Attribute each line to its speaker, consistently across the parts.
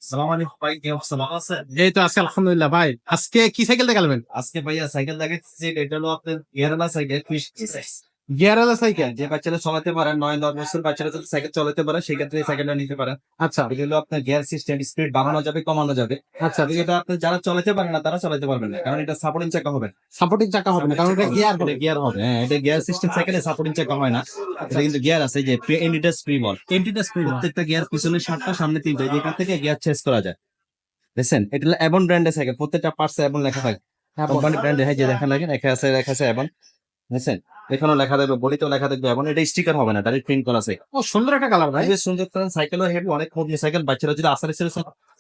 Speaker 1: সালাম আলাইকুম ভাই, কি অবস্থা? ভালো আছেন?
Speaker 2: এই তো আছে আলহামদুলিল্লাহ ভাই। আজকে কি সাইকেল দেখাবেন?
Speaker 1: আজকে ভাইয়া সাইকেল দেখাচ্ছি, এটা হলো আপনার গিয়ারওয়ালা সাইকেল।
Speaker 2: গিয়ারওয়ালা সাইকেল।
Speaker 1: যে বাচ্চারা চালাতে পারে, 9-10 বছর বাচ্চারা যদি সাইকেল চালাতে পারে, সেক্ষেত্রে এই সাইকেলটা নিতে পারেন।
Speaker 2: আচ্ছা
Speaker 1: এটা হলো আপনার গিয়ার সিস্টেম, স্পিড বাড়ানো যাবে, কমানো যাবে।
Speaker 2: আচ্ছা আচ্ছা।
Speaker 1: এটা আপনি যারা চালাতে পারে না তারা চালাতে পারবেন না, কারণ এটা সাপোর্টিং চাকা হবে।
Speaker 2: সাপোর্টিং চাকা হবে না কারণ এটা গিয়ার হবে।
Speaker 1: গিয়ার হবে, হ্যাঁ, এটা গিয়ার সিস্টেম সাইকেলে সাপোর্টিং চাকা হয় না। এটা কিন্তু গিয়ার আছে, যে এন্টিটাস ফ্রি বল।
Speaker 2: এন্টিটা স্পিড।
Speaker 1: প্রত্যেকটা গিয়ার পিছনে 7টা, সামনে 3টা, যেখান থেকে গিয়ার চেঞ্জ করা যায়। দেখছেন, এটা হলো এবন ব্র্যান্ডের সাইকেল, প্রত্যেকটা পার্টসে এবন লেখা থাকে। কোম্পানি ব্র্যান্ডে, হ্যাঁ, যে দেখা লাগে লেখা আছে এবন। বুঝছেন, এখানেও লেখা থাকবে, বডিতেও লেখা থাকবে এবন। এটা স্টিকার হবে না, ডাইরেক্ট প্রিন্ট করা আছে।
Speaker 2: ও সুন্দর একটা কালার ভাই।
Speaker 1: বেশ সুন্দর সাইকেলও হেভি, অনেক মজবুত সাইকেল। বাচ্চারা যদি আসার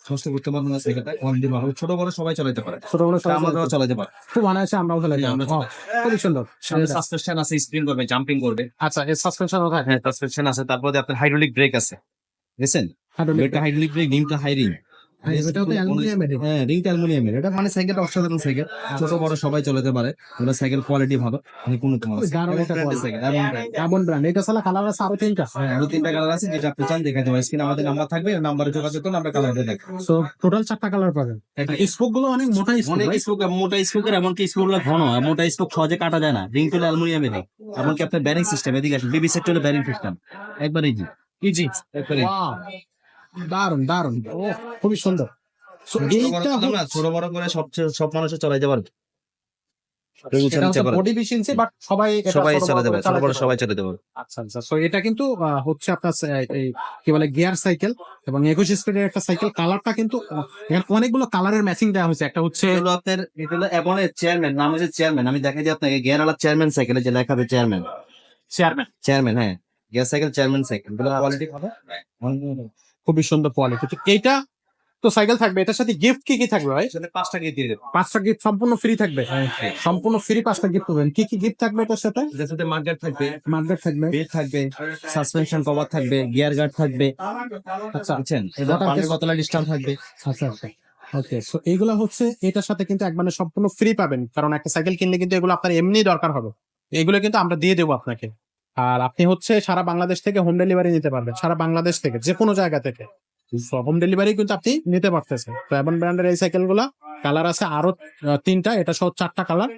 Speaker 1: সমস্ত করতে পারবে না, সাইকেলটা কোয়ালিটি ভালো, ছোট বড় সবাই চালাতে পারে।
Speaker 2: ছোট বড় সবাই
Speaker 1: আমাদেরও চালাতে পারে।
Speaker 2: খুব অনায়াসে আমরাও ফেলে
Speaker 1: আমরা
Speaker 2: যাবো। খুবই সুন্দর।
Speaker 1: সামনে সাসপেনশন আছে, স্প্রিং করবে, জাম্পিং করবে।
Speaker 2: আচ্ছা এর সাসপেনশন থাকে।
Speaker 1: হ্যাঁ, সাসপেনশন আছে। তারপরে আপনার হাইড্রোলিক ব্রেক আছে, বুঝছেন। এটা হাইড্রোলিক ব্রেক, রিংটা হাই রিং।
Speaker 2: এটাও তো অ্যালুমিনিয়ামের।
Speaker 1: হ্যাঁ, রিংটা অ্যালুমিনিয়ামের। এটা মানে সাইকেলটা অসাধারণ সাইকেল, ছোট বড় সবাই চালাতে পারে। ওটা সাইকেল কোয়ালিটি ভালো, অনেক উন্নত মানের
Speaker 2: দারুণ একটা
Speaker 1: সাইকেল।
Speaker 2: Carbon brand. এটা সালা কালার আছে আরো তিনটা।
Speaker 1: হ্যাঁ, আরো 3টা কালার আছে, যেটা আপনি চান দেখাতে পারেন। স্ক্রিনে আমাদের নাম্বার থাকবে, নাম্বারে যোগাযোগ করলে আমরা কালারটা দেখাবো।
Speaker 2: সো টোটাল 4টা কালার পাবেন। স্পোক গুলো অনেক মোটা স্পোক।
Speaker 1: অনেক স্পোক, মোটা স্পোকের, এমনকি স্পোক গুলো ঘন, মোটা স্পোক সহজে কাটা যায় না। রিং হলো অ্যালুমিনিয়ামের রিং, এমনকি আপনার ব্যারিং সিস্টেম, এদিকে আসেন, বিবি সেট হলো ব্যারিং সিস্টেম, একবার ইজি
Speaker 2: ইজি।
Speaker 1: একবারে।
Speaker 2: ওয়াও দারুণ দারুণ। ও খুবই সুন্দর। সো এইটা
Speaker 1: ছোট বড় করে সব মানুষের চালাইতে পারবে।
Speaker 2: বডি 20 ইঞ্চি বাট সবাই এটা
Speaker 1: সবাই
Speaker 2: ছোট বড়
Speaker 1: চালাতে পারে, ছোট
Speaker 2: চালাতে
Speaker 1: বড়
Speaker 2: পারে।
Speaker 1: সবাই চালাতে পারবে।
Speaker 2: আচ্ছা আচ্ছা। সো এটা কিন্তু হচ্ছে আপনার এই কি বলে গিয়ার সাইকেল এবং 21 স্পিডের একটা সাইকেল। কালারটা কিন্তু এখানে অনেকগুলো কালারের ম্যাচিং দেওয়া হয়েছে। একটা হচ্ছে
Speaker 1: এটা হলো এবনের চেয়ারম্যান, নাম হচ্ছে চেয়ারম্যান। আমি দেখাই যে আপনাকে গিয়ারওয়ালা চেয়ারম্যান সাইকেলে যে লেখা হবে চেয়ারম্যান।
Speaker 2: চেয়ারম্যান।
Speaker 1: চেয়ারম্যান, হ্যাঁ, gear cycle chairman cycle, quality ভালো।
Speaker 2: খুবই সুন্দর কোয়ালিটি। এইটা তো সাইকেল থাকবে, এটার সাথে গিফট কি কি থাকবে ভাই?
Speaker 1: 5টা গিয়ে দিয়ে দেবো।
Speaker 2: 5টা গিফট সম্পূর্ণ ফ্রি থাকবে। সম্পূর্ণ ফ্রি 5টা গিফট পাবেন। কি কি গিফট থাকবে এটার সাথে?
Speaker 1: এটার সাথে মার্কেট থাকবে,
Speaker 2: মার্কেট থাকবে,
Speaker 1: বেড থাকবে, সাসপেনশন কভার থাকবে, গিয়ার গার্ড থাকবে।
Speaker 2: আচ্ছা
Speaker 1: বুঝছেন, এটা পানির বোতলের স্ট্যান্ড থাকবে।
Speaker 2: আচ্ছা আচ্ছা। ওকে, সো এইগুলা হচ্ছে এটার সাথে কিন্তু মানে সম্পূর্ণ ফ্রি পাবেন, কারণ একটা সাইকেল কিনলে কিন্তু এগুলো আপনার এমনি দরকার হবে। এগুলো কিন্তু আমরা দিয়ে দেবো আপনাকে। আর আপনি হচ্ছে সারা বাংলাদেশ থেকে হোম ডেলিভারি নিতে পারবেন, সারা বাংলাদেশ থেকে যে কোনো জায়গা থেকে হোম ডেলিভারি কিন্তু আপনি নিতে পারতেছেন। তো এমন ব্র্যান্ডের এই সাইকেল গুলা কালার আছে আরো 3টা, এটা সহ 4টা কালার।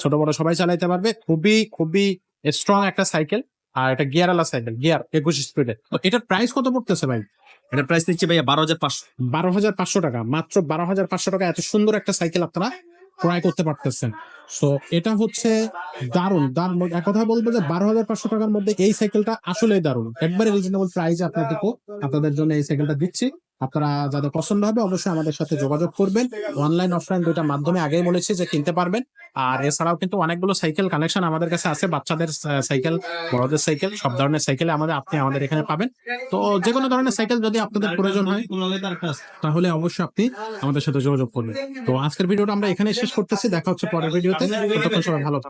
Speaker 2: ছোট বড় সবাই চালাইতে পারবে। খুবই খুবই স্ট্রং একটা সাইকেল। আর এটা গিয়ারওয়ালা সাইকেল, গিয়ার 21 স্পিডে। তো এটার প্রাইস কত পড়তেছে ভাই?
Speaker 1: এটা প্রাইস দিচ্ছে ভাইয়া 12,500।
Speaker 2: 12,500 টাকা, মাত্র 12,500 টাকা এত সুন্দর একটা সাইকেল আপনারা ক্রয় করতে পারতেছেন। সো এটা হচ্ছে দারুণ দারুণ। এক কথা বলবো যে 12,500 টাকার মধ্যে এই সাইকেলটা আসলেই দারুণ। একবারে রিজনেবল প্রাইসে আপনাদের জন্য এই সাইকেলটা দিচ্ছি। আপনারা যাদের পছন্দ হবে অবশ্যই আমাদের সাথে যোগাযোগ করবেন। অনলাইন অফলাইন দুইটা মাধ্যমে আগেই বলেছি যে কিনতে পারবেন। আর এছাড়াও কিন্তু অনেকগুলো সাইকেল কালেকশন আমাদের কাছে আছে, বাচ্চাদের সাইকেল, বড়দের সাইকেল, সব ধরনের সাইকেল আপনি আমাদের এখানে পাবেন। তো যে কোনো ধরনের সাইকেল যদি আপনাদের প্রয়োজন হয় তাহলে অবশ্যই আপনি আমাদের সাথে যোগাযোগ করবেন। তো আজকের ভিডিওটা আমরা এখানে শেষ করতেছি। দেখা হচ্ছে পরের ভিডিওতে। ততক্ষণ সবাই ভালো থাকবেন।